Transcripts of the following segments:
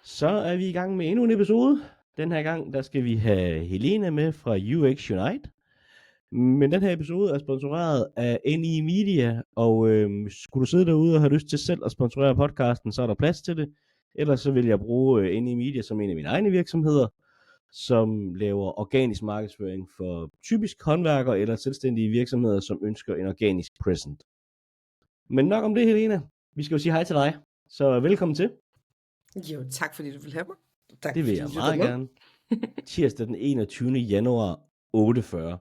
Så er vi i gang med endnu en episode. Den her gang, der skal vi have Helena med fra UX-professionelle. Men den her episode er sponsoreret af NI Media, og skulle du sidde derude og have lyst til selv at sponsorere podcasten, så er der plads til det. Ellers så vil jeg bruge NI Media som en af mine egne virksomheder, som laver organisk markedsføring for typisk håndværkere eller selvstændige virksomheder, som ønsker en organisk present. Men nok om det, Helena. Vi skal jo sige hej til dig, så velkommen til. Jo, tak fordi du vil have mig. Tak, Det vil jeg meget gerne. Tirsdag den 21. januar 48.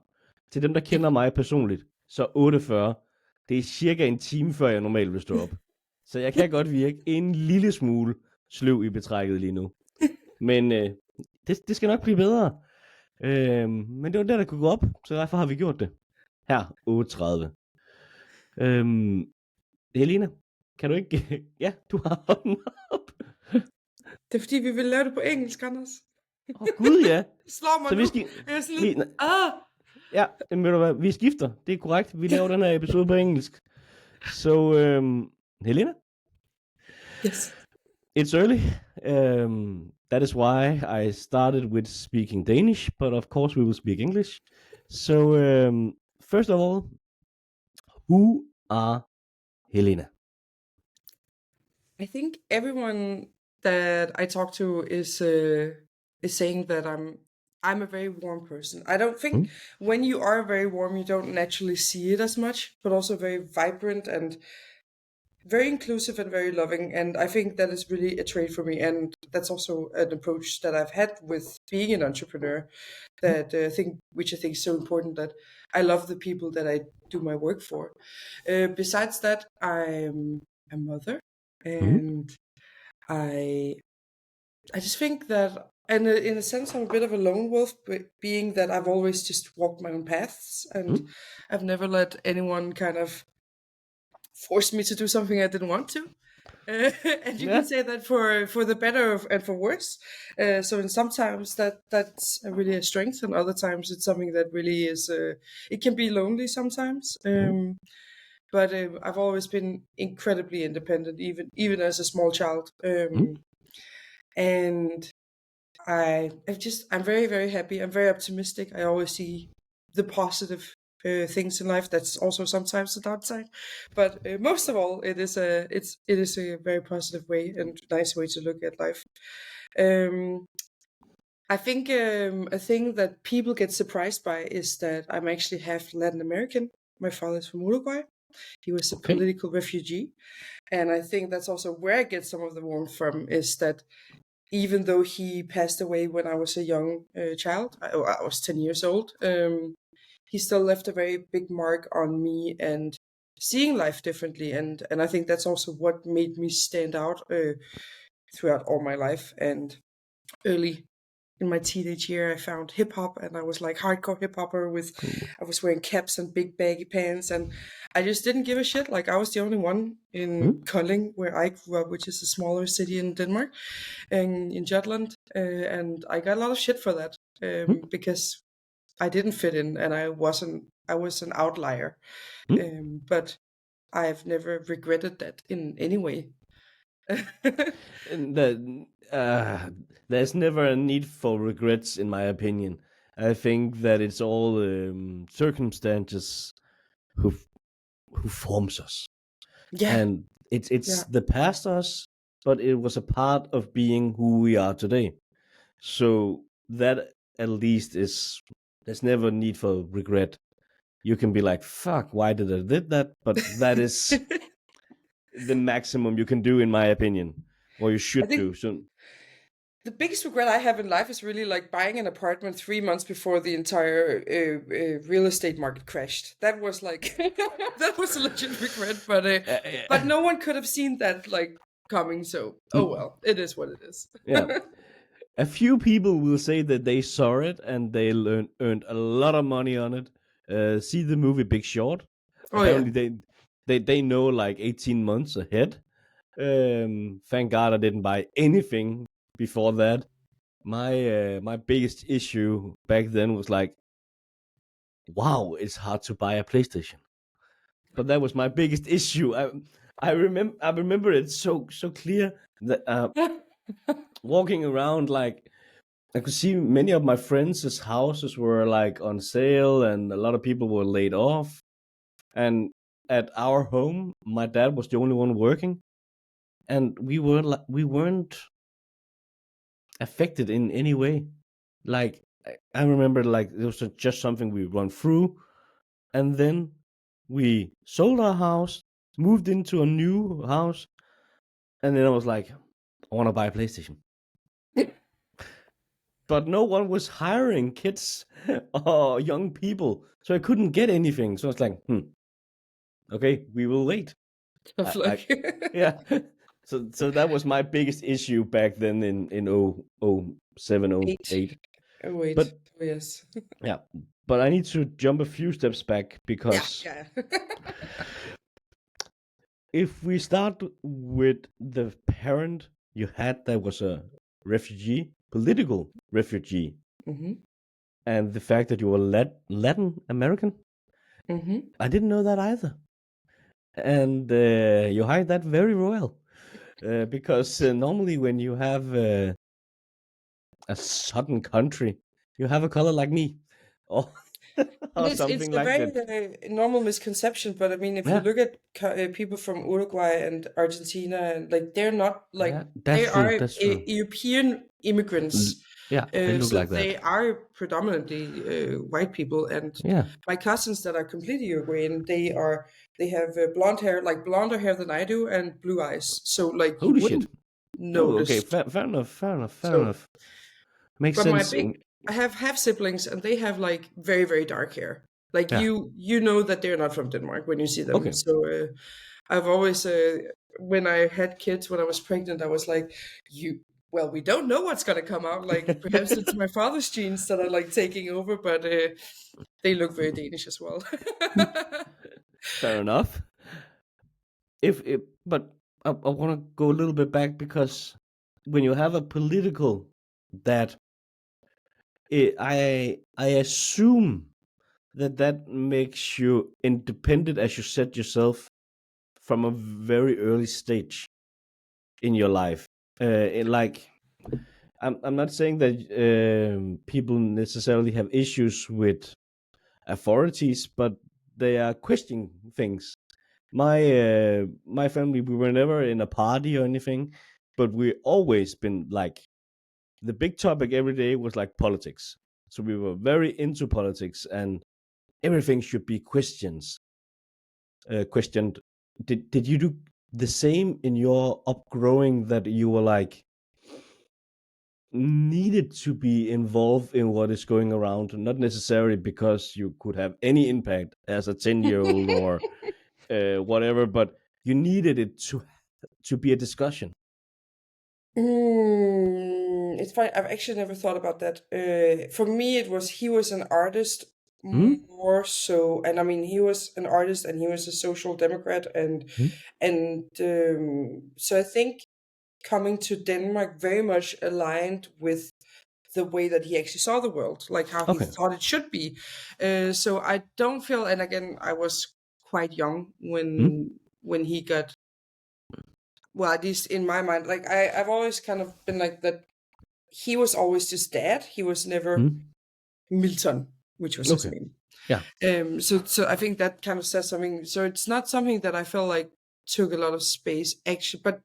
Til dem, der kender mig personligt, så 48, det er cirka en time før jeg normalt vil stå op. Så jeg kan godt virke en lille smule sløv i betrækket lige nu. Men det skal nok blive bedre. Men det var det, der kunne gå op, så derfor har vi gjort det. Her, 8.30. Helena, kan du ikke... Ja, du har hånden op. Det er fordi, vi vil lave det på engelsk, Anders. Gud, ja. Det slår mig så nu. Jeg er sådan lidt... Ja, men ved du hvad, vi skifter. Det er korrekt. Vi laver den her episode på engelsk. So, Helena? Yes. It's early. That is why I started with speaking Danish, but of course we will speak English. So, first of all, who are Helena? I think everyone that I talk to is saying that I'm a very warm person. I don't think when you are very warm, you don't naturally see it as much, but also very vibrant and very inclusive and very loving. And I think that is really a trait for me. And that's also an approach that I've had with being an entrepreneur, that which I think is so important, that I love the people that I do my work for. Besides that, I'm a mother, and I just think that, and in a sense, I'm a bit of a lone wolf, being that I've always just walked my own paths, and I've never let anyone kind of force me to do something I didn't want to. And you can say that for the better and for worse. So in sometimes that's really a strength, and other times it's something that really is. It can be lonely sometimes. But I've always been incredibly independent, even as a small child. And I'm very, very happy. I'm very optimistic. I always see the positive things in life. That's also sometimes the downside, but most of all, it is a very positive way and nice way to look at life. I think a thing that people get surprised by is that I'm actually half Latin American. My father is from Uruguay. He was a political refugee, and I think that's also where I get some of the warmth from, is that even though he passed away when I was a young child, I was 10 years old, he still left a very big mark on me and seeing life differently. And I think that's also what made me stand out throughout all my life. And early in my teenage year, I found hip hop, and I was like hardcore hip hopper I was wearing caps and big baggy pants, and I just didn't give a shit. Like, I was the only one in Kolding, where I grew up, which is a smaller city in Denmark, and in Jutland, and I got a lot of shit for that because I didn't fit in, and I was an outlier. But I've never regretted that in any way. There's never a need for regrets, in my opinion. I think that it's all circumstances who forms us. Yeah. And it's the past us, but it was a part of being who we are today. So that at least there's never need for regret. You can be like, fuck, why did I did that? But that is the maximum you can do, in my opinion, or you should do. So the biggest regret I have in life is really like buying an apartment 3 months before the entire real estate market crashed. That was like that was a legit regret, but no one could have seen that like coming. So well, it is what it is. Yeah. A few people will say that they saw it and they earned a lot of money on it. See the movie Big Short. Apparently they know like 18 months ahead. Thank God I didn't buy anything before that. My biggest issue back then was like, wow, it's hard to buy a PlayStation. But that was my biggest issue. I remember it so clear that walking around, like, I could see many of my friends' houses were like on sale, and a lot of people were laid off. And at our home, my dad was the only one working, and we weren't affected in any way. Like, I remember, like, it was just something we run through, and then we sold our house, moved into a new house, and then I was like, I want to buy a PlayStation. But no one was hiring kids or young people, so I couldn't get anything. So I was like, okay, we will wait. Tough luck. Yeah. So that was my biggest issue back then in 07, 08. Oh, wait. But yes. yeah, but I need to jump a few steps back, because Yeah. if we start with the parent you had that was a refugee, political refugee, Mm-hmm. and the fact that you were Latin American, Mm-hmm. I didn't know that either. And you hide that very well, because normally when you have a southern country, you have a color like me, or or It's something a like very that. normal misconception, but I mean, if you Yeah, look at people from Uruguay and Argentina, and like they're not like yeah, they that's true. are That's true. European immigrants, Yeah, they look so like they that. are predominantly white people. And Yeah. my cousins that are completely Uruguayan, they have blonde hair, like blonder hair than I do, and blue eyes. So like you Holy wouldn't shit. Oh, okay. notice. Fair enough. Fair So, enough. Makes but sense. I have half siblings, and they have like very very dark hair. Like Yeah. you know that they're not from Denmark when you see them. Okay. So I've always when I had kids, when I was pregnant, I was like, well, we don't know what's gonna come out. Like perhaps it's my father's genes that are like taking over, but they look very Danish as well. Fair enough. But I want to go a little bit back, because when you have a political that I assume that makes you independent, as you said yourself, from a very early stage in your life. Like, I'm not saying that people necessarily have issues with authorities, but they are questioning things. My family, we were never in a party or anything, but we always been like, the big topic every day was like politics. So we were very into politics, and everything should be questioned. Did you do the same in your upgrowing, that you were like needed to be involved in what is going around, not necessarily because you could have any impact as a 10-year-old or whatever, but you needed it to be a discussion? It's fine. I've actually never thought about that. For me, he was an artist Hmm? more so, and I mean, he was an artist and he was a social democrat, Hmm? and so I think coming to Denmark very much aligned with the way that he actually saw the world, like how he Okay. thought it should be. So I don't feel, and again, I was quite young Hmm? when he got, well, at least in my mind, like I've always kind of been like that. He was always just dad. He was never Hmm? Milton, which was his Okay. name. Yeah. So I think that kind of says something. So it's not something that I felt like took a lot of space actually, but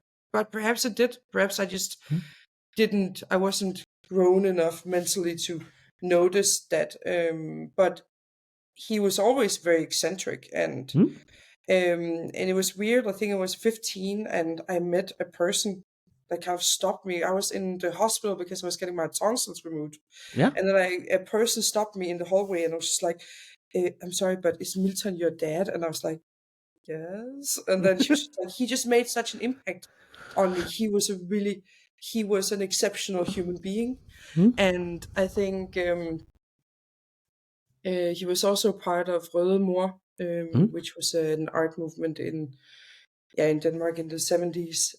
perhaps it did. Perhaps I just Hmm? didn't. I wasn't grown enough mentally to notice that. But he was always very eccentric, Hmm? and it was weird. I think I was 15, and I met a person that kind of stopped me. I was in the hospital because I was getting my tonsils removed, Yeah. and then a person stopped me in the hallway, and I was just like, "I'm sorry, but is Milton your dad?" And I was like, "Yes." And then she was just like, "He just made such an impact on me. He was an exceptional human being." Hmm? And I think he was also part of Røde Mor, Hmm? which was an art movement in Denmark in the 70s.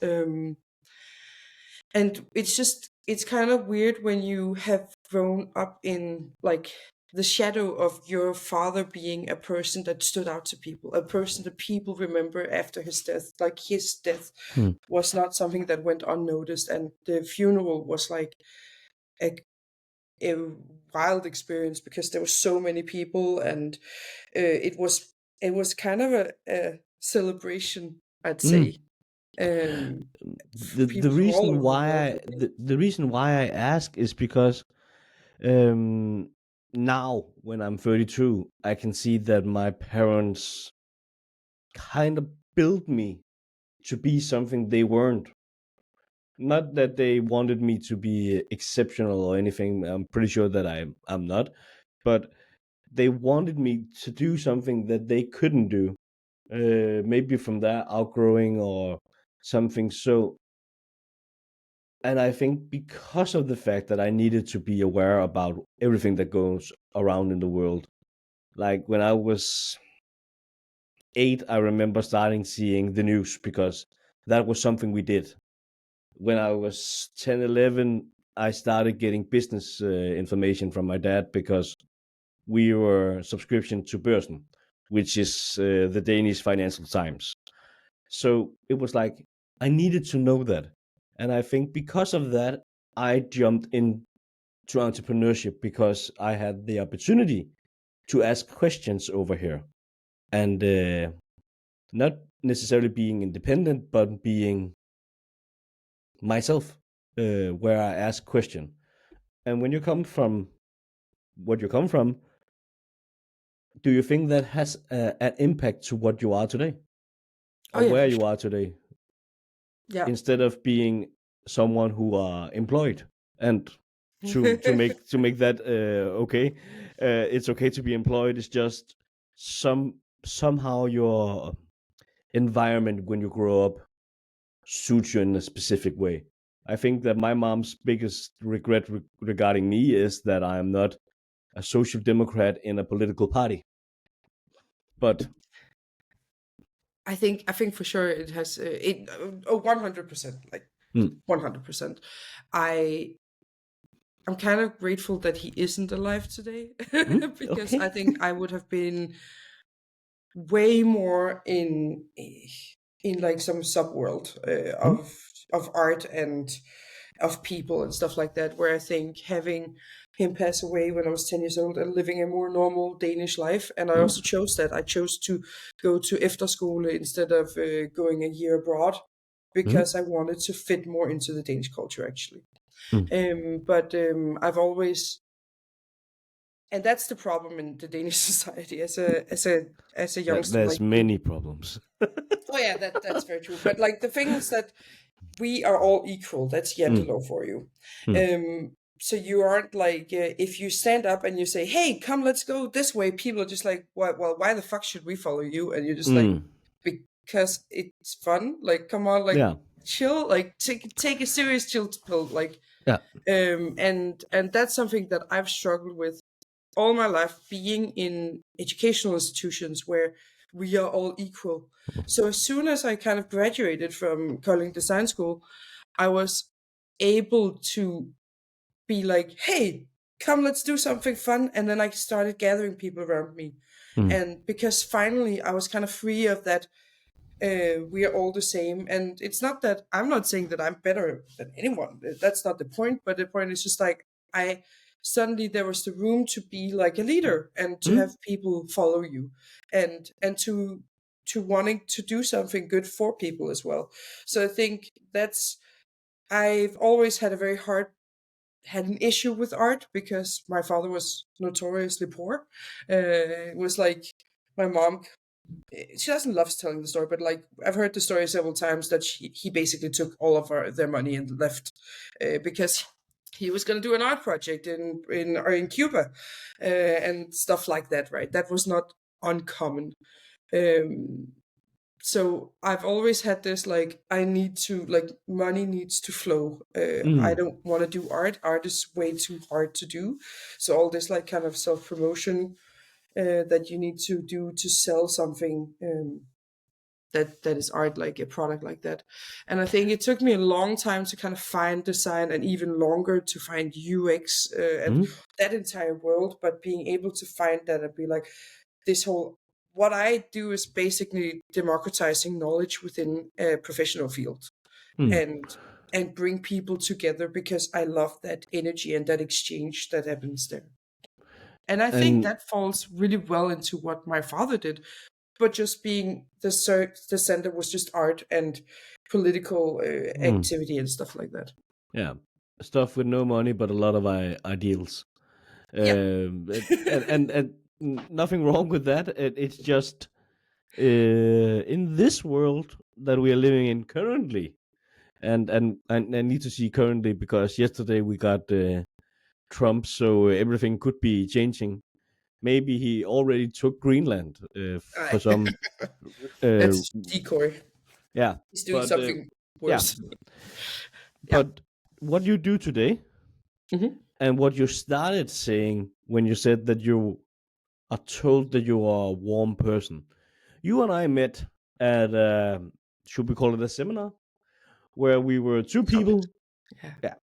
And it's kind of weird when you have grown up in like the shadow of your father being a person that stood out to people, a person that people remember after his death. Like his death was not something that went unnoticed, and the funeral was like a wild experience because there were so many people, and it was kind of a celebration, I'd say. The People from all reason over the why world. the reason why I ask is because now when I'm 32, I can see that my parents kind of built me to be something they weren't. Not that they wanted me to be exceptional or anything. I'm pretty sure that I'm not, but they wanted me to do something that they couldn't do. Maybe from that outgrowing or something. So, and I think because of the fact that I needed to be aware about everything that goes around in the world, like when I was 8, I remember starting seeing the news because that was something we did. When I was 10, 11, I started getting business information from my dad because we were subscription to Børsen, which is the Danish Financial Times. So it was like I needed to know that. And I think because of that, I jumped into entrepreneurship because I had the opportunity to ask questions over here. And not necessarily being independent, but being myself, where I ask question. And when you come from what you come from, do you think that has an impact to what you are today, Oh or yeah, where for you sure. are today, Yeah. instead of being someone who are employed? And to make that okay, it's okay to be employed. It's just somehow your environment when you grow up suits you in a specific way. I think that my mom's biggest regret regarding me is that I am not a social democrat in a political party. But I think for sure it has 100%, like 100%. I'm kind of grateful that he isn't alive today because I okay. think I would have been way more in like some subworld of art and of people and stuff like that, where I think having him pass away when I was 10 years old and living a more normal Danish life, and I also chose that. I chose to go to efterskole instead of going a year abroad because I wanted to fit more into the Danish culture, actually. But I've always, and that's the problem in the Danish society as a youngster, There's like, many problems. oh yeah, that's very true. But like the thing is that we are all equal. That's Jantelov for you. So you aren't like if you stand up and you say, "Hey, come, let's go this way," people are just like, "Well, why the fuck should we follow you?" And you're just like, because it's fun. Like, come on, like, Yeah. chill. Like, take a serious chill pill. Like, Yeah. and that's something that I've struggled with all my life, being in educational institutions where we are all equal. So as soon as I kind of graduated from Kolding Design School, I was able to be like, hey, come, let's do something fun. And then I started gathering people around me. And because finally I was kind of free of that, we are all the same. And it's not that I'm not saying that I'm better than anyone. That's not the point. But the point is just like, suddenly there was the room to be like a leader and to have people follow you, and to wanting to do something good for people as well. So I think I've always had an issue with art because my father was notoriously poor. It was like my mom, she doesn't love telling the story, but like I've heard the story several times that he basically took all of their money and left because he was going to do an art project in Cuba and stuff like that. Right, that was not uncommon. So I've always had this, like, I need to, like, money needs to flow. I don't want to do art. Art is way too hard to do. So all this like kind of self-promotion that you need to do to sell something, that is art, like a product like that. And I think it took me a long time to kind of find design, and even longer to find UX and that entire world. But being able to find that and be like, this whole, what I do is basically democratizing knowledge within a professional field, and bring people together, because I love that energy and that exchange that happens there. And I think that falls really well into what my father did, but just being the center was just art and political activity and stuff like that. Yeah, stuff with no money, but a lot of ideals. And nothing wrong with that. It's just in this world that we are living in currently, and I need to see currently, because yesterday we got Trump, so everything could be changing. Maybe he already took Greenland for some. That's decoy. Yeah, He's doing something worse. Yeah. But what you do today, and what you started saying when you said that you are told that you are a warm person. You and I met at, should we call it a seminar? Where we were two people. Yeah.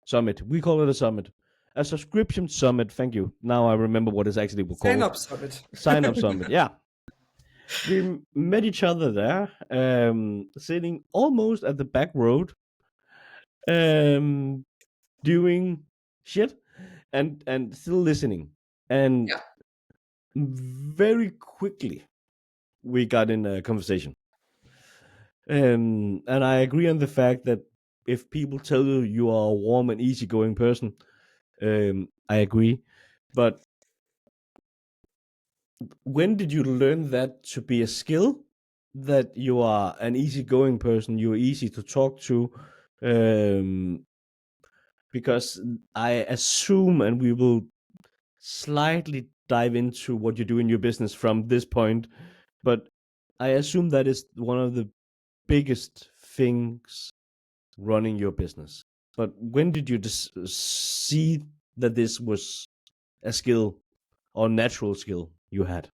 Summit. We call it a summit. A subscription summit. Thank you. Now I remember what it's actually called. Sign up summit. Sign up summit. Yeah. We met each other there, sitting almost at the back road, doing shit and still listening. And very quickly we got in a conversation. And I agree on the fact that if people tell you you are a warm and easygoing person, I agree. But when did you learn that to be a skill? That you are an easygoing person, you're easy to talk to, because I assume, and we will slightly dive into what you do in your business from this point, but I assume that is one of the biggest things running your business. But when did you see that this was a skill or natural skill you had?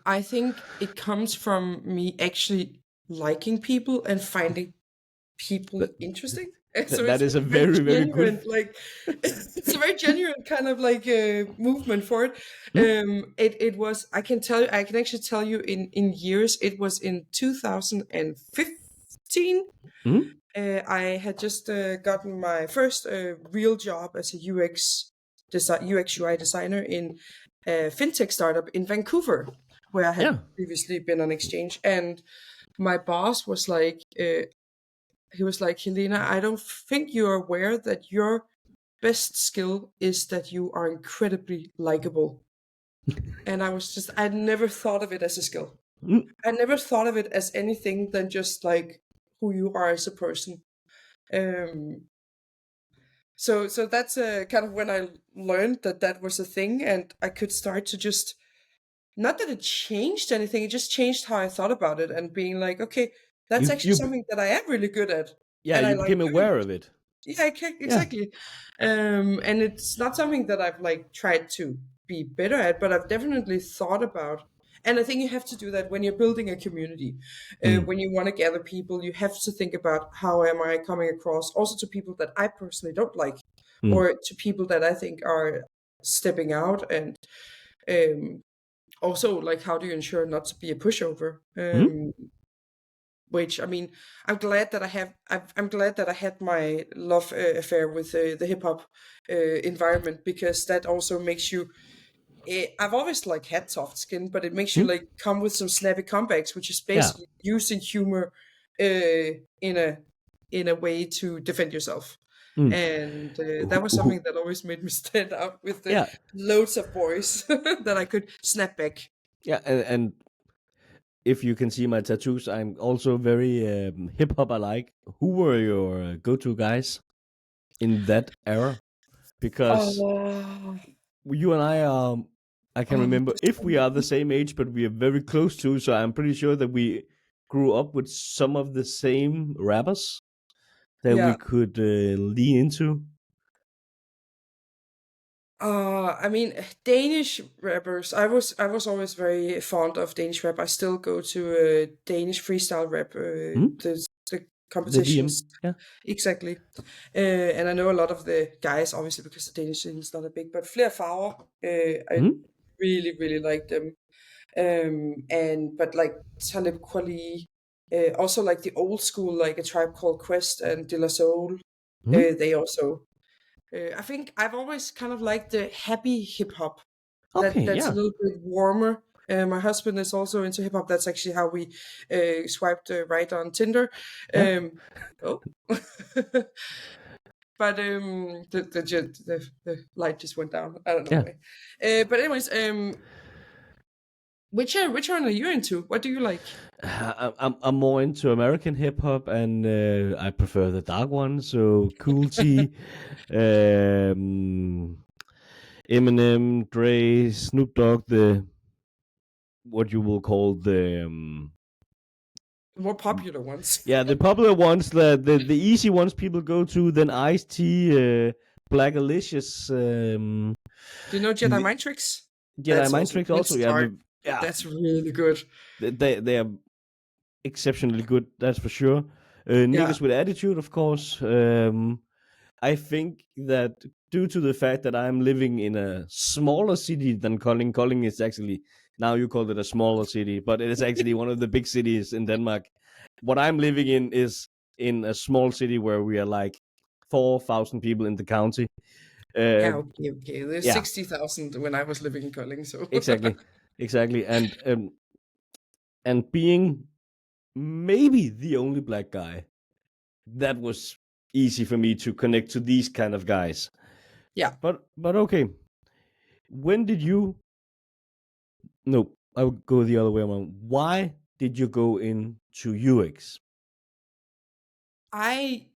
I think it comes from me actually liking people and finding people interesting. So that is a very, very good. Like, it's a very genuine kind of like movement for it. It was. I can actually tell you in years. It was in 2015. I had just gotten my first real job as a UX UI designer in a fintech startup in Vancouver, where I had previously been on exchange. And my boss was like, he was like, Helena, I don't think you're aware that your best skill is that you are incredibly likable. And I was just, I'd never thought of it as a skill. I never thought of it as anything than just like who you are as a person. So that's kind of when I learned that was a thing, and I could start to just, not that it changed anything, it just changed how I thought about it, and being like, okay, that's actually something that I am really good at. Yeah, and you I became aware of it. Yeah, exactly. And it's not something that I've like tried to be better at, but I've definitely thought about. And I think you have to do that when you're building a community. When you want to gather people, you have to think about how am I coming across, also to people that I personally don't like, or to people that I think are stepping out, and also like how do you ensure not to be a pushover. Which, I mean, I'm glad that I had my love affair with the hip hop environment, because that also makes you. I've always like had soft skin, but it makes you like come with some snappy comebacks, which is basically using humor in a way to defend yourself. And that was something that always made me stand out with loads of boys that I could snap back. Yeah, and if you can see my tattoos, I'm also very hip hop alike. Who were your go-to guys in that era? Because you and I can remember if we are the same age, but we are very close to. So I'm pretty sure that we grew up with some of the same rappers that we could lean into. I mean, Danish rappers. I was always very fond of Danish rap. I still go to Danish freestyle rap, the The DM. competitions. Yeah. Exactly. And I know a lot of the guys, obviously, because the Danish scene is not that big. But Flere Farver, I really, really like them. But like Talib Kweli, also like the old school, like A Tribe Called Quest and De La Soul. They also. I think I've always kind of liked the happy hip hop. Okay, That's a yeah. little bit warmer. My husband is also into hip hop. That's actually how we swiped right on Tinder. Yeah. Oh, but the light just went down. I don't know Yeah. why. But anyways, which one are you into? What do you like? I'm more into American hip hop, and I prefer the dark one. So Cool T, Eminem, Dre, Snoop Dogg, the what you will call the The more popular ones. the popular ones, the easy ones people go to. Then Ice-T, Black Alicious, Do you know Jedi Mind Tricks? Jedi That's Mind also Tricks good also. Yeah, start. That's really good. they are exceptionally good. That's for sure. Yeah. Niggas with attitude, of course. I think that due to the fact that I'm living in a smaller city than Kolding, Kolding is actually, now you call it a smaller city, but it is actually one of the big cities in Denmark. What I'm living in is in a small city where we are like 4,000 people in the county. Yeah, okay. There's Yeah, 60,000 when I was living in Kolding, so exactly, and being maybe the only black guy, that was easy for me to connect to these kind of guys. yeah. But okay, when did you? No, I would go the other way around. Why did you go into UX? I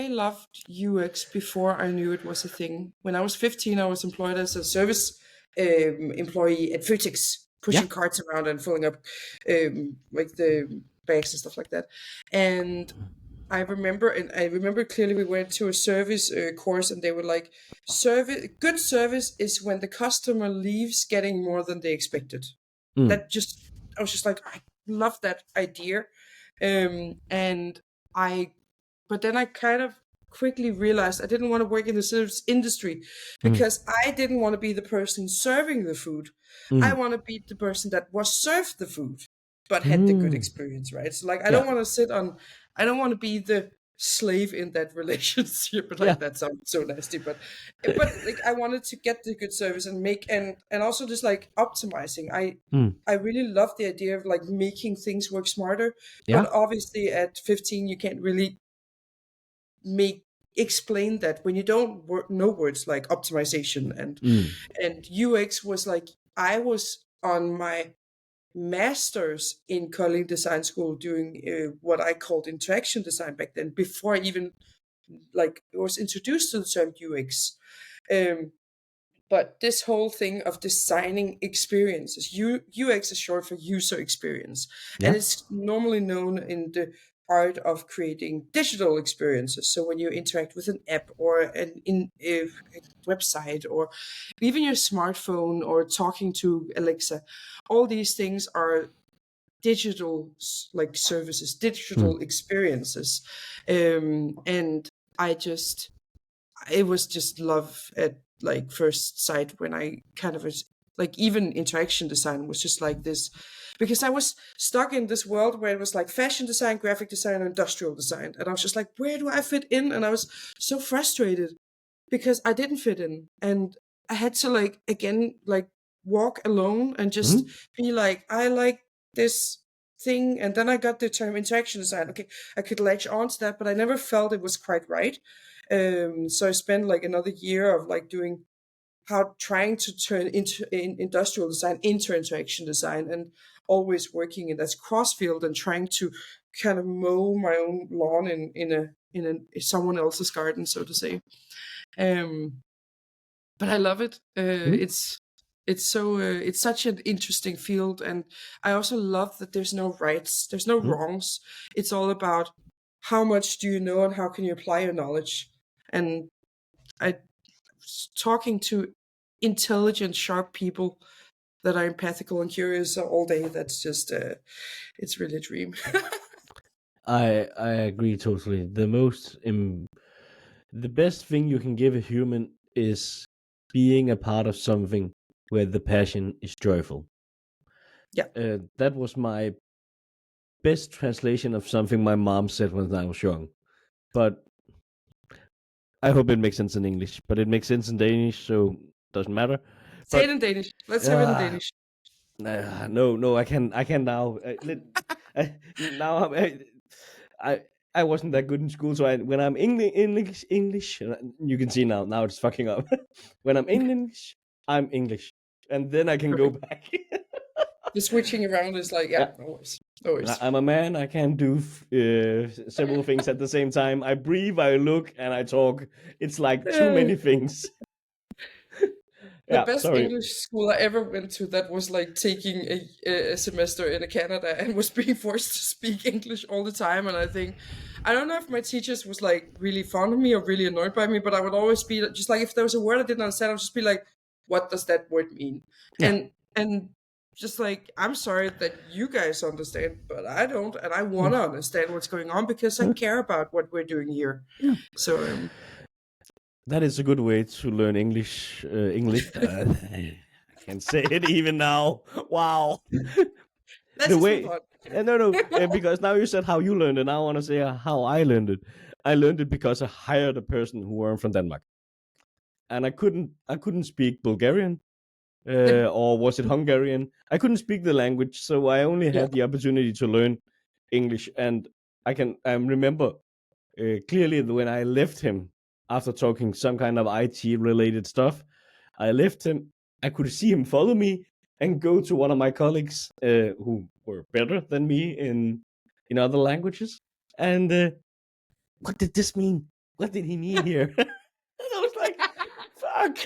loved UX before I knew it was a thing. When I was 15, I was employed as a service employee at Feltet, Yeah. pushing carts around and filling up like the bags and stuff like that. And I remember clearly we went to a service course, and they were like, good service is when the customer leaves getting more than they expected. Mm. I was just like, I love that idea. And but then I kind of quickly realized I didn't want to work in the service industry because I didn't want to be the person serving the food. I want to be the person that was served the food, but had the good experience, right? So like, I don't want to I don't want to be the slave in that relationship, but like that sounds so nasty, but like I wanted to get the good service and make, and also just like optimizing. I really love the idea of like making things work smarter, but obviously at 15 you can't really explain that when you don't know words like optimization and UX. Was like, I was on my master's in Kolding Design School doing what I called interaction design back then, before I even like was introduced to the term UX. But this whole thing of designing experiences, UX is short for user experience, and it's normally known in the art of creating digital experiences. So when you interact with an app or a website, or even your smartphone, or talking to Alexa, all these things are digital like services, digital experiences. And it was just love at like first sight when I kind of was like, even interaction design was just like this, because I was stuck in this world where it was like fashion design, graphic design, and industrial design, and I was just like, where do I fit in? And I was so frustrated because I didn't fit in, and I had to like again like walk alone and just be like, I like this thing. And then I got the term interaction design. Okay, I could latch on to that, but I never felt it was quite right. So I spent like another year of like trying to turn into industrial design into interaction design, and always working in that cross field and trying to kind of mow my own lawn in someone else's garden, so to say. But I love it. It's such an interesting field, and I also love that there's no rights, there's no wrongs. It's all about how much do you know and how can you apply your knowledge. And talking to intelligent, sharp people that are empathical and curious all day. That's just it's really a dream. I agree totally. The best thing you can give a human is being a part of something where the passion is joyful. Yeah. That was my best translation of something my mom said when I was young. But I hope it makes sense in English. But it makes sense in Danish, so doesn't matter. Say it in Danish. Let's have it in Danish. No, I can now. Now I wasn't that good in school, so when I'm English, you can see now it's fucking up. When I'm English, I'm English, and then I can go back. The switching around is like, yeah. No worries. I'm a man. I can't do several things at the same time. I breathe, I look, and I talk. It's like too many things. The best English school I ever went to, that was like taking a semester in Canada and was being forced to speak English all the time. And I don't know if my teachers was like really fond of me or really annoyed by me, but I would always be just like, if there was a word I didn't understand, I would just be like, what does that word mean? Yeah. And just like, I'm sorry that you guys understand, but I don't. And I want to understand what's going on because I care about what we're doing here. Yeah. So, that is a good way to learn English. I can say it even now. Wow. Let's move on. No, because now you said how you learned it. Now I want to say how I learned it. I learned it because I hired a person who were from Denmark, and I couldn't speak Bulgarian, or was it Hungarian? I couldn't speak the language, so I only had the opportunity to learn English. And I remember clearly when I left him after talking some kind of IT related stuff. I left him. I could see him follow me and go to one of my colleagues who were better than me in other languages. And what did this mean? What did he mean here? And I was like, fuck.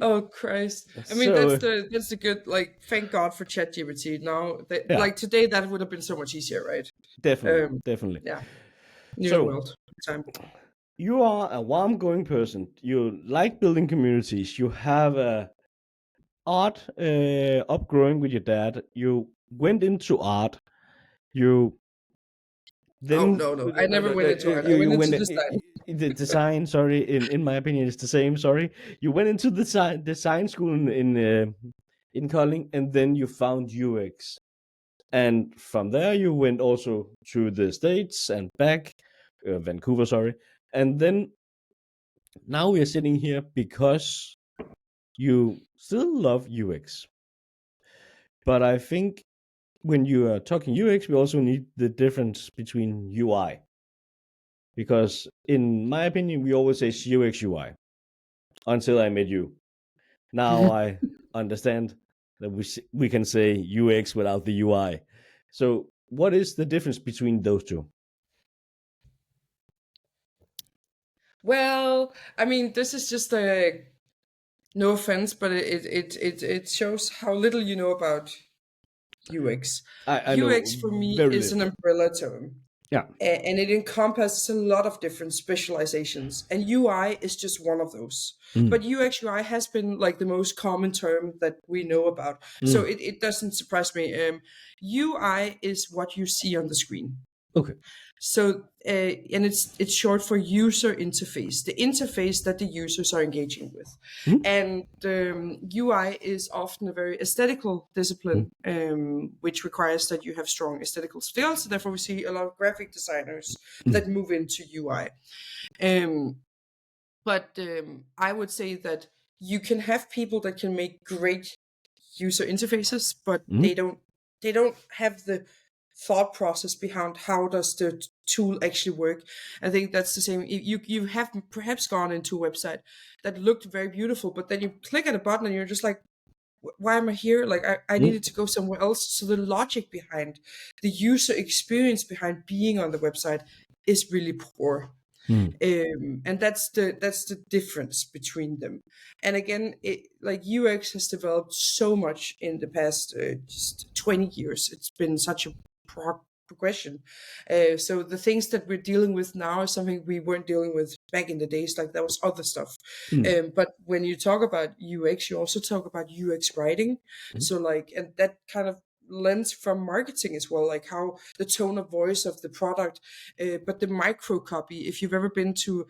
Oh Christ! I mean, that's the good. Like, thank God for ChatGPT. Now, like today, that would have been so much easier, right? Definitely. Yeah. New world time. You are a warm-going person. You like building communities. You have a art upgrowing with your dad. You went into art. No, I never went into art. I went into design. The design, sorry, in my opinion, is the same. Sorry, you went into the design school in Kolding, and then you found UX, and from there you went also to the States and back, Vancouver, sorry, and then now we are sitting here because you still love UX, but I think when you are talking UX, we also need the difference between UI. Because in my opinion, we always say UX UI until I met you. Now I understand that we can say UX without the UI. So what is the difference between those two? Well, I mean, this is just no offense, but it shows how little you know about UX. I UX for me is an umbrella term. Yeah. And it encompasses a lot of different specializations. And UI is just one of those. But UX UI has been like the most common term that we know about. So it doesn't surprise me. UI is what you see on the screen. Okay. So, and it's short for user interface, the interface that the users are engaging with. And UI is often a very aesthetical discipline, which requires that you have strong aesthetical skills. So therefore, we see a lot of graphic designers that move into UI. But I would say that you can have people that can make great user interfaces, but they don't have the thought process behind how does the tool actually work. I think that's the same. You have perhaps gone into a website that looked very beautiful, but then you click at a button and you're just like, why am I here? Like I needed to go somewhere else. So the logic behind the user experience behind being on the website is really poor. And that's the difference between them. And again, like UX has developed so much in the past just 20 years. It's been such a progression. So the things that we're dealing with now is something we weren't dealing with back in the days, like there was other stuff. But when you talk about UX, you also talk about UX writing. So like, and that kind of lens from marketing as well, like how the tone of voice of the product, but the micro copy. If you've ever been to,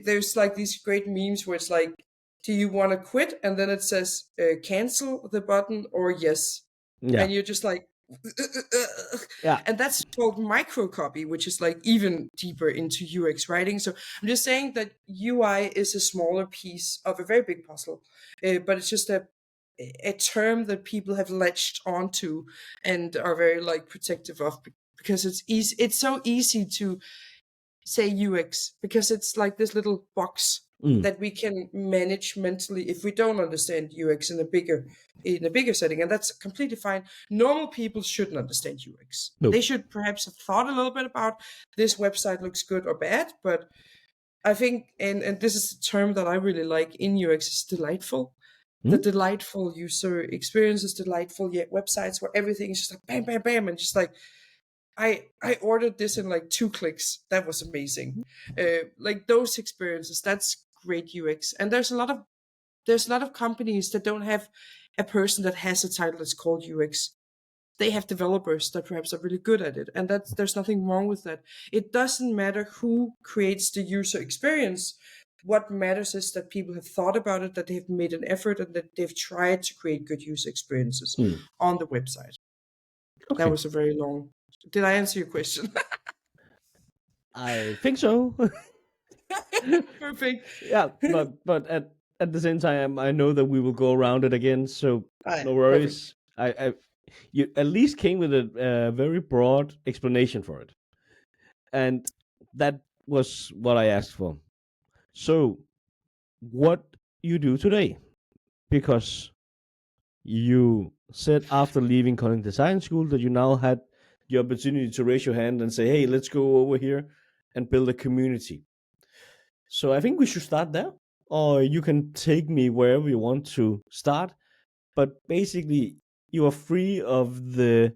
there's like these great memes where it's like, do you want to quit? And then it says cancel the button or yes. Yeah. And you're just like, Yeah. and that's called micro copy, which is like even deeper into UX writing. So I'm just saying that UI is a smaller piece of a very big puzzle, but it's just a term that people have latched onto and are very like protective of, because it's easy. It's so easy to say UX because it's like this little box that we can manage mentally if we don't understand UX in a bigger setting, and that's completely fine. Normal people shouldn't understand UX. Nope. They should perhaps have thought a little bit about this website looks good or bad, but I think, and this is a term that I really like in UX, is delightful. The delightful user experience is delightful, yet websites where everything is just like bam, bam, bam, and just like, I ordered this in like 2 clicks. That was amazing. Like those experiences, that's great UX. And there's a lot of companies that don't have a person that has a title that's called UX. They have developers that perhaps are really good at it, and there's nothing wrong with that. It doesn't matter who creates the user experience. What matters is that people have thought about it, that they've made an effort, and that they've tried to create good user experiences on the website. Okay. That was a very long. Did I answer your question? I think so. Perfect. Yeah, but at the same time, I know that we will go around it again, so no worries. You at least came with a very broad explanation for it, and that was what I asked for. So, what you do today? Because you said after leaving Conning Design School that you now had the opportunity to raise your hand and say, "Hey, let's go over here and build a community." So I think we should start there, or you can take me wherever you want to start. But basically, you are free of the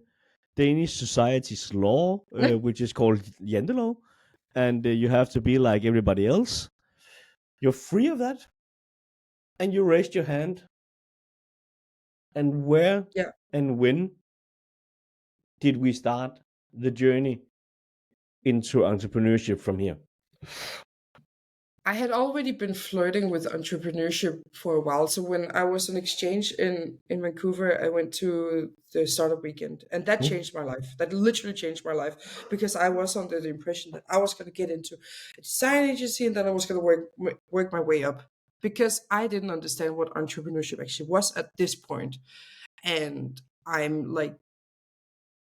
Danish society's law, which is called Jantelov, and you have to be like everybody else. You're free of that, and you raised your hand. And where and when did we start the journey into entrepreneurship from here? I had already been flirting with entrepreneurship for a while. So when I was on exchange in Vancouver, I went to the startup weekend, and that changed my life. That literally changed my life, because I was under the impression that I was going to get into a design agency and then I was going to work my way up, because I didn't understand what entrepreneurship actually was at this point. And I'm like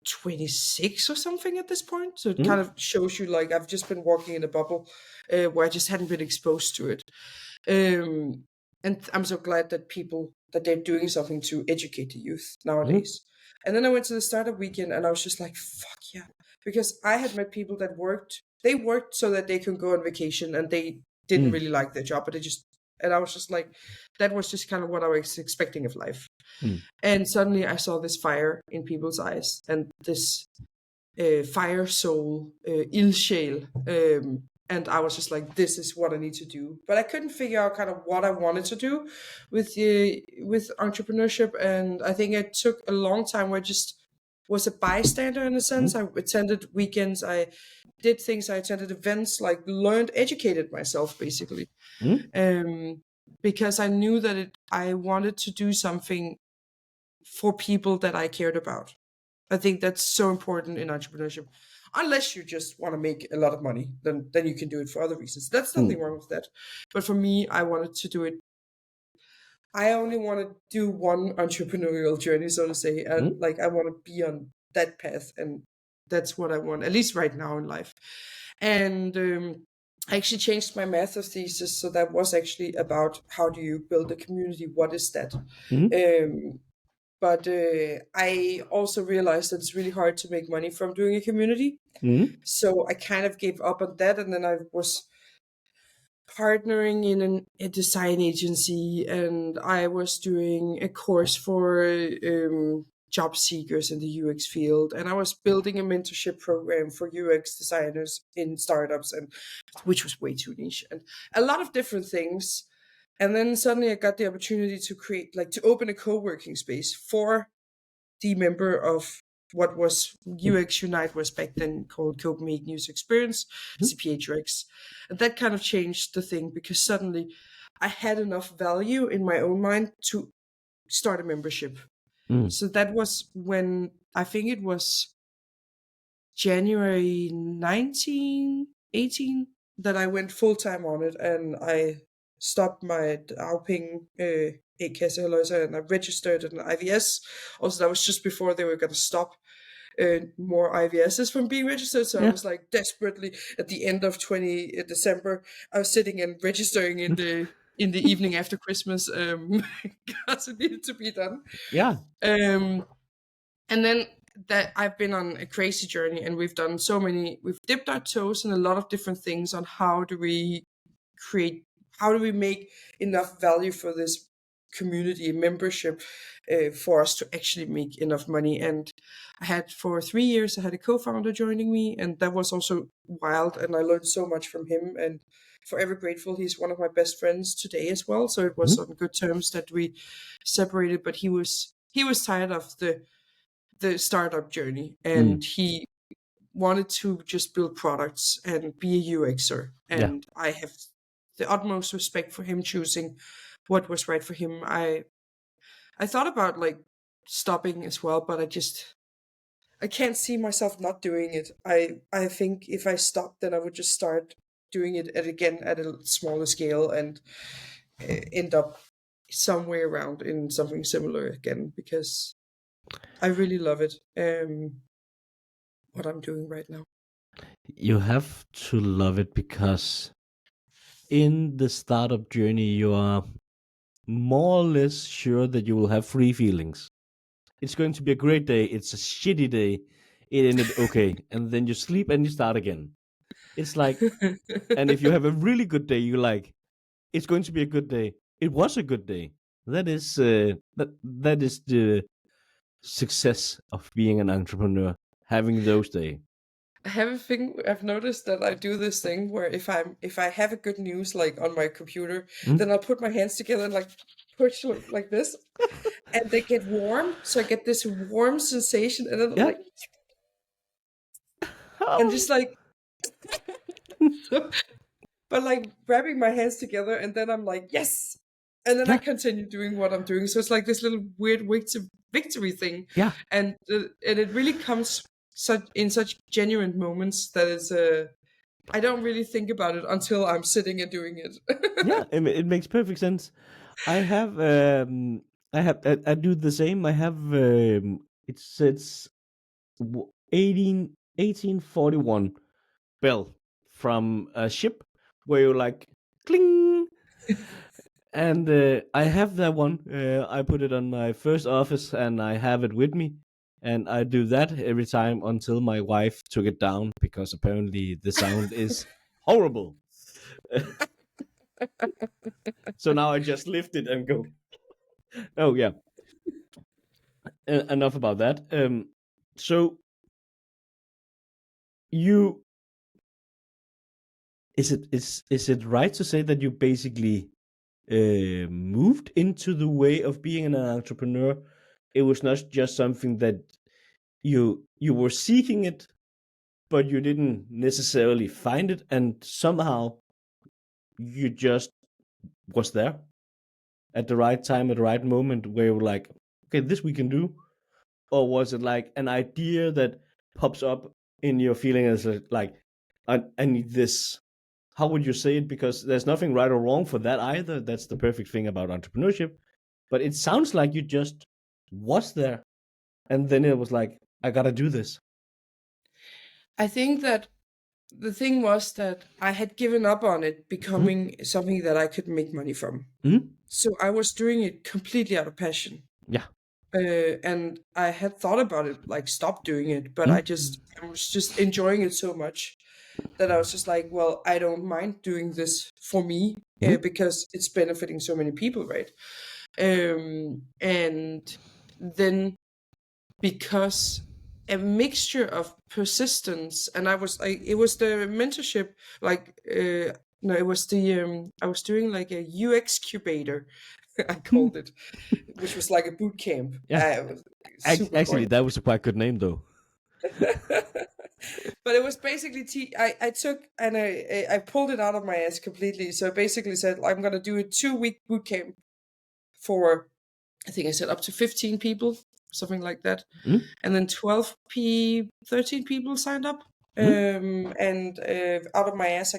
26 or something at this point. So it kind of shows you like I've just been walking in a bubble where I just hadn't been exposed to it. And I'm so glad that they're doing something to educate the youth nowadays. And then I went to the startup weekend and I was just like, fuck yeah. Because I had met people that worked so that they could go on vacation, and they didn't really like their job, but and I was just like, that was just kind of what I was expecting of life. And suddenly I saw this fire in people's eyes, and this fire soul, ildsjæl. And I was just like, this is what I need to do. But I couldn't figure out kind of what I wanted to do with entrepreneurship. And I think it took a long time where I just was a bystander in a sense. I attended weekends. I did things. I attended events, like educated myself basically. Because I knew that I wanted to do something for people that I cared about. I think that's so important in entrepreneurship. Unless you just want to make a lot of money, then you can do it for other reasons. That's nothing wrong with that. But for me, I wanted to do it. I only want to do one entrepreneurial journey, so to say. And like, I want to be on that path. And that's what I want, at least right now in life. And I actually changed my master thesis. So that was actually about how do you build a community? What is that? But I also realized that it's really hard to make money from doing a community. So I kind of gave up on that. And then I was partnering in a design agency, and I was doing a course for job seekers in the UX field, and I was building a mentorship program for UX designers in startups, and which was way too niche, and a lot of different things. And then suddenly I got the opportunity to open a co-working space for the member of what was UX Unite, was back then called Copenhagen User Experience, CPHUX. And that kind of changed the thing, because suddenly I had enough value in my own mind to start a membership. So that was when, I think it was January 1918, that I went full-time on it, and I stopped my dagpenge A-kasse and I registered an IVS. Also, that was just before they were going to stop more IVSs from being registered. So I was like desperately, at the end of December, I was sitting and registering in the evening after Christmas, because it needed to be done. Yeah. And then that I've been on a crazy journey, and we've dipped our toes in a lot of different things on how do we make enough value for this community membership for us to actually make enough money. And for 3 years, I had a co-founder joining me, and that was also wild, and I learned so much from him, and forever grateful. He's one of my best friends today as well, so it was on good terms that we separated. But he was tired of the startup journey, and he wanted to just build products and be a UXer, and I have the utmost respect for him choosing what was right for him. I thought about like stopping as well, but I can't see myself not doing it. I think if I stopped, then I would just start doing it again at a smaller scale, and end up somewhere around in something similar again, because I really love it. What I'm doing right now. You have to love it, because in the startup journey, you are more or less sure that you will have three feelings. It's going to be a great day. It's a shitty day. It ended okay. And then you sleep and you start again. It's like, and if you have a really good day, you're like, it's going to be a good day. It was a good day. That is that is the success of being an entrepreneur, having those days. I've noticed that I do this thing where if I have a good news like on my computer, then I'll put my hands together and like push like this, and they get warm. So I get this warm sensation, and then I'm like, and just like, but like grabbing my hands together, and then I'm like, yes, and then I continue doing what I'm doing. So it's like this little weird victory thing. Yeah. And it really comes in such genuine moments that it's I don't really think about it until I'm sitting and doing it. Yeah, it makes perfect sense. I do the same. I have it's 1841 bell from a ship where you like cling, and I have that one. I put it on my first office, and I have it with me, and I do that every time until my wife took it down, because apparently the sound is horrible. So now I just lift it and go. Oh yeah. Enough about that. So you is it right to say that you basically moved into the way of being an entrepreneur? It was not just something that you were seeking it, but you didn't necessarily find it, and somehow you just was there at the right time, at the right moment, where you were like, okay, this we can do? Or was it like an idea that pops up in your feeling as like, I need this? How would you say it? Because there's nothing right or wrong for that either. That's the perfect thing about entrepreneurship. But it sounds like you just was there, and then it was like, I gotta do this. I think that the thing was that I had given up on it becoming something that I could make money from. So I was doing it completely out of passion. Yeah. And I had thought about it, like stop doing it, but I was just enjoying it so much that I was just like, well, I don't mind doing this for me because it's benefiting so many people, right? And then because a mixture of persistence, and I was like, it was the mentorship, like no, it was the I was doing like a UX cubator, I called it, which was like a boot camp. Yeah. It was super Actually, corny. that was a quite good name, though. But it was basically I took and I pulled it out of my ass completely. So I basically said I'm gonna do a 2-week boot camp for, I think I said up to 15 people, something like that. Mm. And then 13 people signed up. And out of my ass,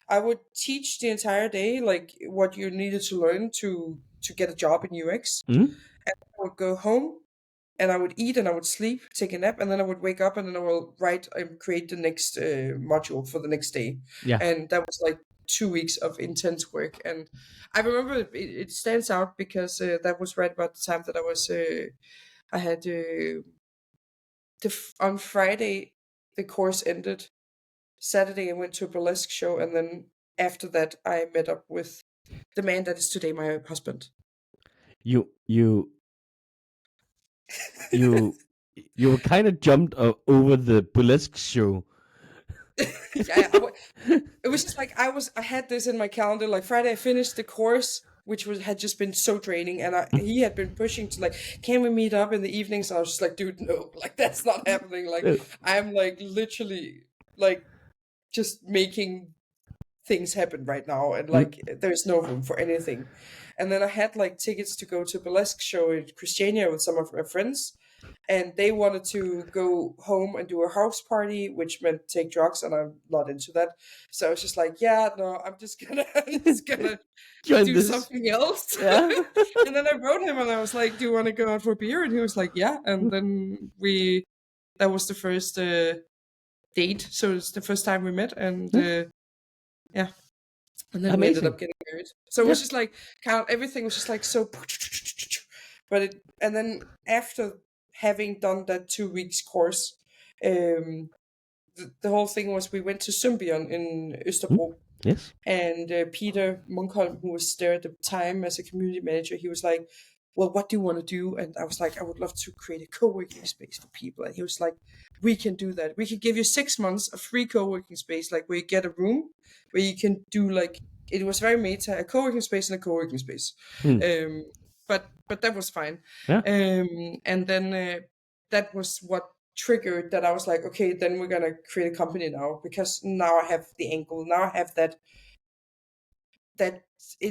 I would teach the entire day, like what you needed to learn to get a job in UX. Mm. I would go home and I would eat and I would sleep, take a nap, and then I would wake up and then I will write and create the next module for the next day. Yeah. And that was like 2 weeks of intense work. And I remember it stands out because that was right about the time that I was, I had, on Friday, the course ended. Saturday, I went to a burlesque show. And then after that, I met up with the man that is today my husband. You were kind of jumped over the burlesque show. Yeah, it was just like I had this in my calendar. Like Friday, I finished the course, which had just been so draining, and he had been pushing to like, can we meet up in the evenings? I was just like, dude, no, like that's not happening. Like I'm like literally like just making things happen right now, and like there's no room for anything. And then I had like tickets to go to a burlesque show in Christiania with some of my friends. And they wanted to go home and do a house party, which meant take drugs, and I'm not into that. So I was just like, yeah, no, I'm just gonna do something else. Yeah. And then I wrote him and I was like, do you want to go out for a beer? And he was like, yeah. And then that was the first date. So it's the first time we met, and yeah. And then we ended up getting married. So it was just like everything was just like so. But and then after having done that 2 weeks course, the whole thing was we went to Symbion in Østerbro. Yes. And Peter Munkholm, who was there at the time as a community manager, he was like, well, what do you want to do? And I was like, I would love to create a co-working space for people. And he was like, we can do that. We can give you 6 months of free co-working space, like where you get a room where you can do like, it was very meta, a co-working space and a co-working space. But that was fine. Yeah. And then that was what triggered that I was like, okay, then we're gonna create a company now, because now I have the angle. Now I have that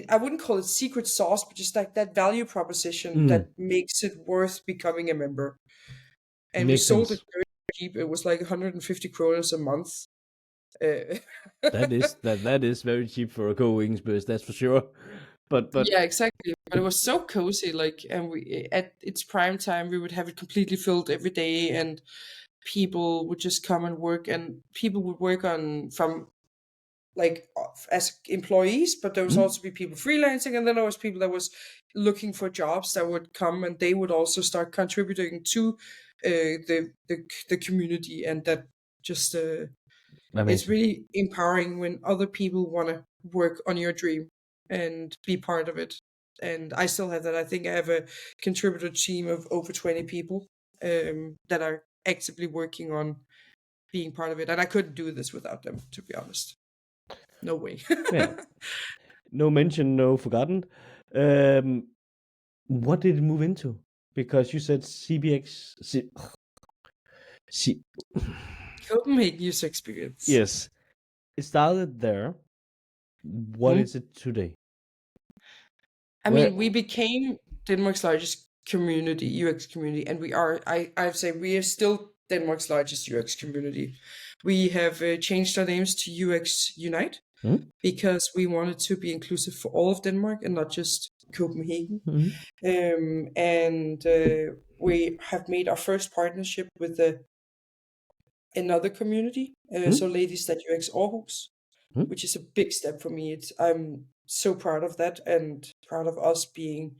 I wouldn't call it secret sauce, but just like that value proposition that makes it worth becoming a member. And we sold it very cheap. It was like 150 kroners a month. that is very cheap for a co-working space, that's for sure. But yeah, exactly. But it was so cozy, like, and we at its prime time we would have it completely filled every day, and people would just come and work, and people would work from like as employees, but there was also be people freelancing, and then there was people that was looking for jobs that would come, and they would also start contributing to the community, and that just it's really empowering when other people want to work on your dream and be part of it. And I still have that. I think I have a contributor team of over 20 people that are actively working on being part of it, and I couldn't do this without them, to be honest. No way. Yeah. No mention, no forgotten. What did it move into? Because you said Copenhagen user experience. Yes. It started there. What is it today? I mean, we became Denmark's largest community, UX community, and we are, I'd say we are still Denmark's largest UX community. We have changed our names to UX Unite because we wanted to be inclusive for all of Denmark and not just Copenhagen. And we have made our first partnership with another community, so Ladies That UX Aarhus, which is a big step for me. I'm so proud of that, and proud of us being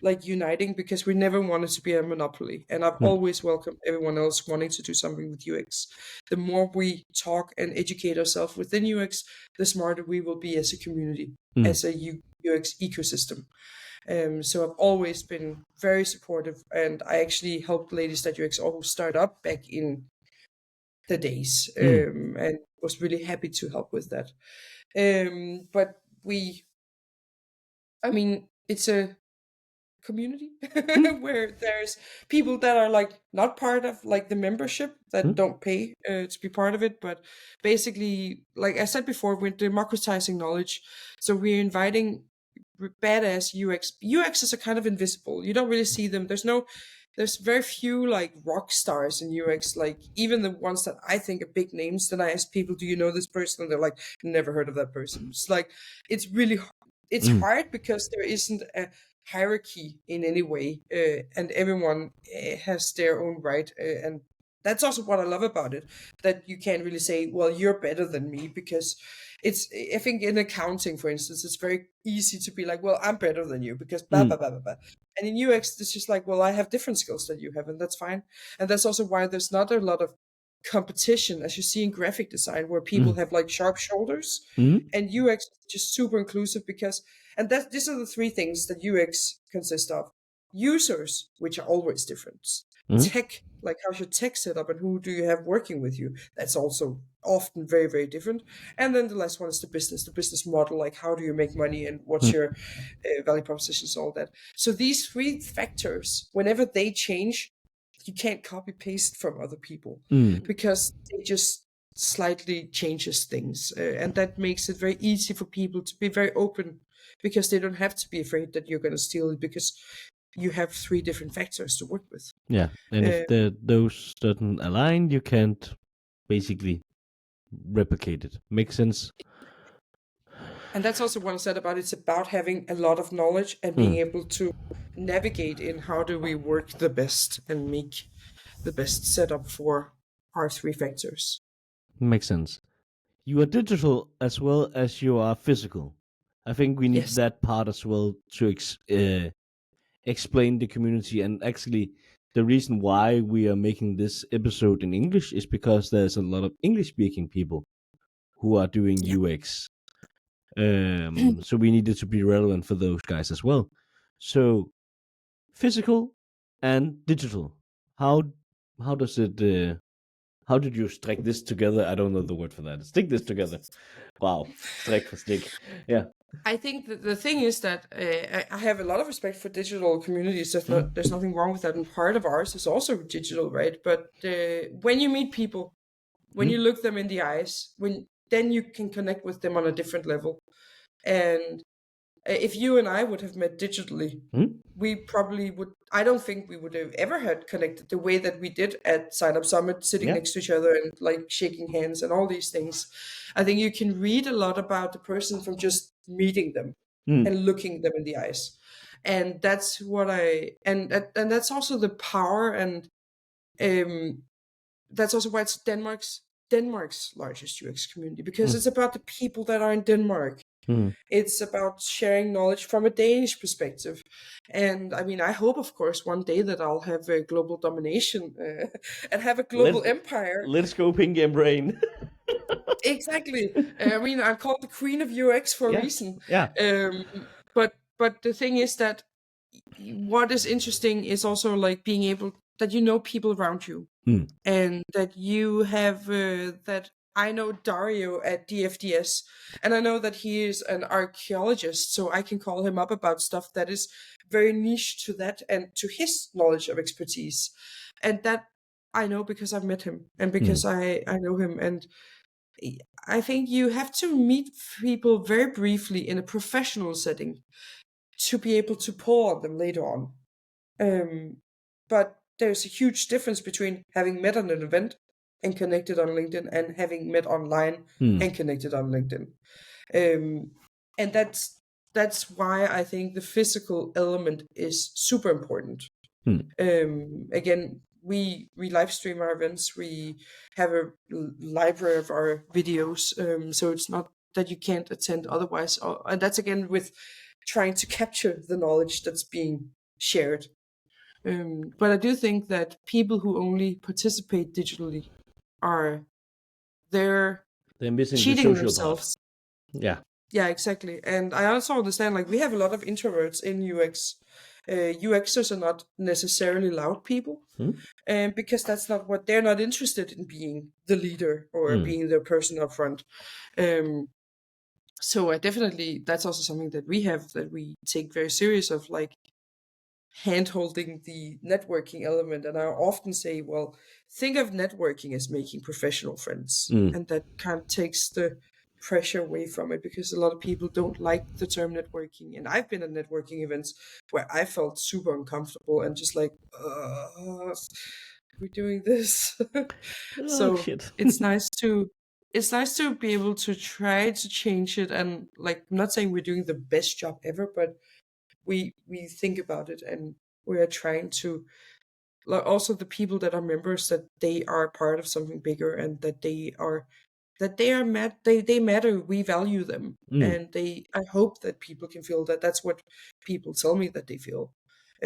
like uniting, because we never wanted to be a monopoly. And I've always welcomed everyone else wanting to do something with UX. The more we talk and educate ourselves within UX, the smarter we will be as a community, as a UX ecosystem. So I've always been very supportive, and I actually helped Ladies That UX all start up back in the days, and was really happy to help with that. But it's a community where there's people that are like not part of like the membership, that don't pay to be part of it, but basically, like I said before, we're democratizing knowledge. So we're inviting badass UX is a kind of invisible, you don't really see them. There's very few like rock stars in UX, like even the ones that I think are big names. Then I ask people, do you know this person? And they're like, never heard of that person. It's like, it's really, it's hard because there isn't a hierarchy in any way, and everyone has their own right, and that's also what I love about it, that you can't really say, well, you're better than me, because I think in accounting, for instance, it's very easy to be like, well, I'm better than you because blah, blah, blah, blah, blah. And in UX, it's just like, well, I have different skills that you have, and that's fine. And that's also why there's not a lot of competition, as you see in graphic design, where people have like sharp shoulders. And UX is just super inclusive, because, and these are the three things that UX consists of: users, which are always different; tech, like how's your tech set up and who do you have working with you, that's also often very, very different; and then the last one is the business model, like how do you make money and what's your value propositions, all that. So these three factors, whenever they change, you can't copy paste from other people, because it just slightly changes things, and that makes it very easy for people to be very open, because they don't have to be afraid that you're going to steal it, because you have three different factors to work with. Yeah, and if those doesn't align, you can't basically replicate it. Makes sense. And that's also what I said about it's about having a lot of knowledge and being able to navigate in how do we work the best and make the best setup for our three factors. Makes sense. You are digital as well as you are physical. I think we need that part as well to explain the community. And actually, the reason why we are making this episode in English is because there's a lot of English-speaking people who are doing UX. So we needed to be relevant for those guys as well. So physical and digital. How does it? How did you strike this together? I don't know the word for that. Stick this together. Wow, strike for stick. Yeah. I think that the thing is that I have a lot of respect for digital communities. There's nothing wrong with that, and part of ours is also digital, right? But when you meet people, when you look them in the eyes, then you can connect with them on a different level. And if you and I would have met digitally, we probably would. I don't think we would have ever had connected the way that we did at Sign Up Summit, sitting next to each other and like shaking hands and all these things. I think you can read a lot about the person from just meeting them and looking them in the eyes, and that's what and that's also the power, and that's also why it's Denmark's largest UX community, because it's about the people that are in Denmark. It's about sharing knowledge from a Danish perspective. And I mean, I hope, of course, one day that I'll have a global domination and have a global empire. Let's go Pinky and Brain. Exactly. I mean, I'm called the queen of UX for a reason. Yeah. But the thing is that what is interesting is also like being able that you know people around you, and that you have that. I know Dario at DFDS, and I know that he is an archaeologist, so I can call him up about stuff that is very niche to that and to his knowledge of expertise. And that I know because I've met him and because I know him. And I think you have to meet people very briefly in a professional setting to be able to pull on them later on. But there's a huge difference between having met at an event and connected on LinkedIn and having met online and connected on LinkedIn. And that's why I think the physical element is super important. Again, we live stream our events. We have a library of our videos. So it's not that you can't attend otherwise. And that's again with trying to capture the knowledge that's being shared. But I do think that people who only participate digitally they're missing cheating the social themselves. part. Yeah. Yeah, exactly. And I also understand, like, we have a lot of introverts in UX. UXers are not necessarily loud people, because that's not what they're not interested in, being the leader or being the person up front. So that's also something that we take very serious of, like hand-holding the networking element. And I often say, well, think of networking as making professional friends, and that kind of takes the pressure away from it, because a lot of people don't like the term networking. And I've been at networking events where I felt super uncomfortable and just like, we're doing this. So shit. it's nice to be able to try to change it. And, like, I'm not saying we're doing the best job ever, but we think about it, and we are trying to, like, also the people that are members, that they are part of something bigger, and that they matter. We value them, and I hope that people can feel that. That's what people tell me that they feel.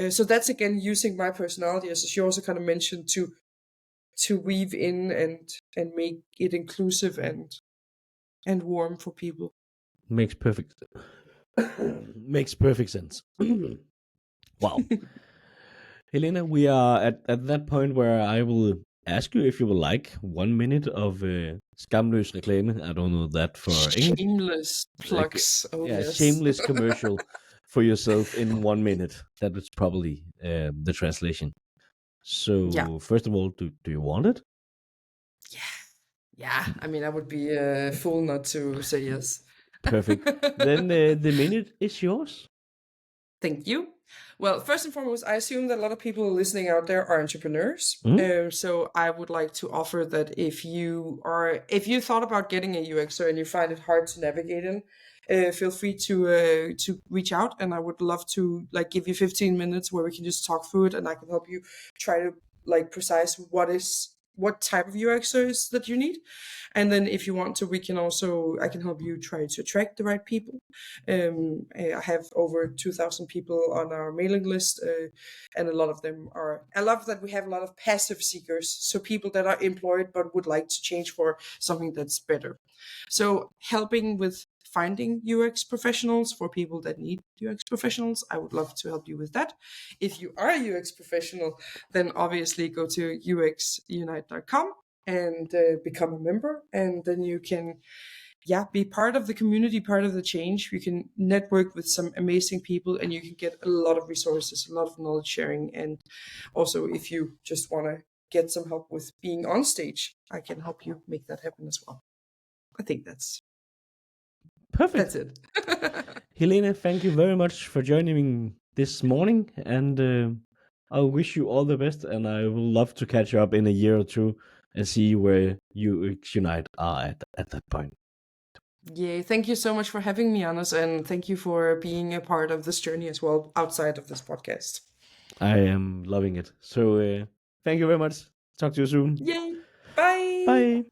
So that's, again, using my personality, as she also kind of mentioned, to weave in and make it inclusive and warm for people. Makes perfect sense. Wow. Helena, we are at that point where I will ask you if you would like 1 minute of skamløs reklame. I don't know that for English. Shameless plugs. Yes. Shameless commercial for yourself in 1 minute. That is probably the translation. So, first of all, do you want it? Yeah. I mean, I would be a fool not to say yes. Perfect. Then the minute is yours. Thank you. Well, first and foremost, I assume that a lot of people listening out there are entrepreneurs. So I would like to offer that if you thought about getting a UXer and you find it hard to navigate in, feel free to reach out, and I would love to, like, give you 15 minutes where we can just talk through it, and I can help you try to, like, precise what type of UXers that you need. And then if you want to, I can help you try to attract the right people. I have over 2,000 people on our mailing list, and I love that we have a lot of passive seekers, so people that are employed but would like to change for something that's better. So helping with finding UX professionals for people that need UX professionals, I would love to help you with that. If you are a UX professional, then obviously go to uxunite.com and become a member, and then you can be part of the community, part of the change. You can network with some amazing people, and you can get a lot of resources, a lot of knowledge sharing. And also, if you just want to get some help with being on stage, I can help you make that happen as well. I think that's perfect. That's it. Helena, thank you very much for joining me this morning, and I wish you all the best, and I will love to catch up in a year or two and see where UX Unite are at that point. Yeah, thank you so much for having me, Anders, and thank you for being a part of this journey as well, outside of this podcast. I am loving it. So thank you very much. Talk to you soon. Yay! Bye! Bye!